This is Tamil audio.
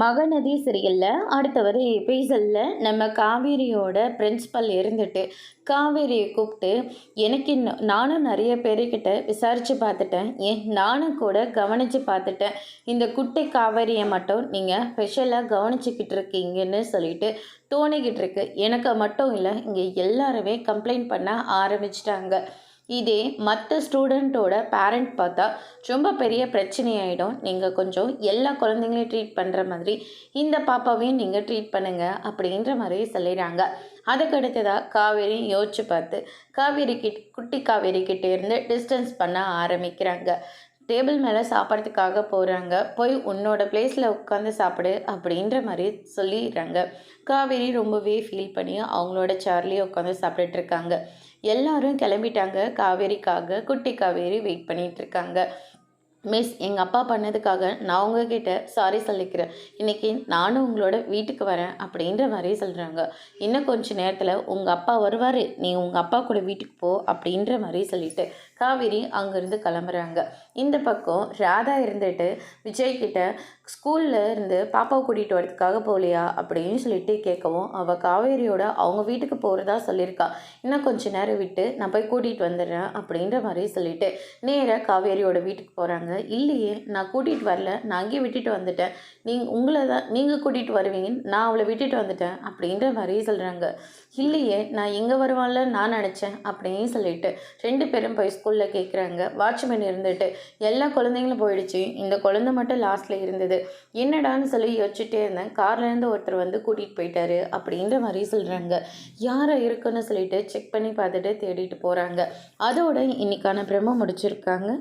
மகநதி சீரியலில் அடுத்த வர எபிசோடில் நம்ம காவேரியோட பிரின்சிபல் இருந்துட்டு காவேரியை கூப்பிட்டு எனக்கு நானும் நிறைய பேருக்கிட்ட விசாரித்து பார்த்துட்டேன், நானும் கூட கவனித்து பார்த்துட்டேன், இந்த குட்டி காவேரியை மட்டும் நீங்கள் ஸ்பெஷலாக கவனிச்சுக்கிட்டு இருக்கீங்கன்னு சொல்லிட்டு தோணிக்கிட்டு இருக்கு. எனக்கு மட்டும் இல்லை, இங்கே எல்லாருமே கம்ப்ளைண்ட் பண்ண ஆரம்பிச்சிட்டாங்க. இதே மற்ற ஸ்டூடெண்ட்டோட பேரண்ட் பார்த்தா ரொம்ப பெரிய பிரச்சனையாயிடும். நீங்கள் கொஞ்சம் எல்லா குழந்தைங்களையும் ட்ரீட் பண்ணுற மாதிரி இந்த பாப்பாவையும் நீங்கள் ட்ரீட் பண்ணுங்கள் அப்படின்ற மாதிரி சொல்லிடுறாங்க. அதுக்கடுத்ததாக காவேரி யோசிச்சு பார்த்து குட்டி காவேரி கிட்டே இருந்து டிஸ்டன்ஸ் பண்ண ஆரம்பிக்கிறாங்க. டேபிள் மேலே சாப்பிட்றதுக்காக போகிறாங்க. போய் உன்னோட பிளேஸில் உட்காந்து சாப்பிடு அப்படின்ற மாதிரி சொல்லிடுறாங்க. காவேரி ரொம்பவே ஃபீல் பண்ணி அவங்களோட சேர்லேயே உட்காந்து சாப்பிட்டுட்டு இருக்காங்க. எல்லாரும் கிளம்பிட்டாங்க. காவேரிக்காக குட்டி காவேரி வெயிட் பண்ணிட்டு இருக்காங்க. மிஸ், எங்கள் அப்பா பண்ணதுக்காக நான் உங்ககிட்ட சாரி சொல்லிக்கிறேன். இன்றைக்கி நானும் உங்களோட வீட்டுக்கு வரேன் அப்படின்ற மாதிரி சொல்கிறாங்க. இன்னும் கொஞ்சம் நேரத்தில் உங்கள் அப்பா வருவார், நீ உங்கள் அப்பா கூட வீட்டுக்கு போ அப்படின்ற மாதிரி சொல்லிட்டு காவேரி அங்கேருந்து கிளம்புறாங்க. இந்த பக்கம் ராதா இருந்துட்டு விஜய்கிட்ட ஸ்கூலில் இருந்து பாப்பாவை கூட்டிகிட்டு வரதுக்காக போகலையா அப்படின்னு சொல்லிட்டு கேட்கவும், அவள் காவேரியோட அவங்க வீட்டுக்கு போகிறதா சொல்லியிருக்கா, இன்னும் கொஞ்சம் நேரம் விட்டு நான் போய் கூட்டிகிட்டு வந்துடுறேன் அப்படின்ற மாதிரி சொல்லிட்டு நேராக காவேரியோட வீட்டுக்கு போகிறாங்க. இல்லையே, நான் கூட்டிகிட்டு வரல, நான் அங்கேயே விட்டுட்டு வந்துட்டேன், நீங்கள் கூட்டிகிட்டு வருவீங்கன்னு நான் அவளை விட்டுட்டு வந்துட்டேன் அப்படின்ற மாதிரி சொல்கிறாங்க. இல்லையே, நான் எங்கே வருவான்ல நான் நினச்சேன் அப்படின்னு சொல்லிட்டு 2 பேரும் போய் ஸ்கூலில் கேட்குறாங்க. வாட்ச்மேன் இருந்துட்டு எல்லா குழந்தைங்களும் போயிடுச்சு, இந்த குழந்தை மட்டும் லாஸ்ட்டில் இருந்தது, என்னடான்னு சொல்லி யோசிச்சுட்டே இருந்தேன், கார்லேருந்து ஒருத்தர் வந்து கூட்டிகிட்டு போயிட்டாரு அப்படின்ற மாதிரி சொல்கிறாங்க. யாரை இருக்குன்னு சொல்லிட்டு செக் பண்ணி பார்த்துட்டு தேடிட்டு போகிறாங்க. அதோட இன்னைக்கான பிரம்ம முடிச்சிருக்காங்க.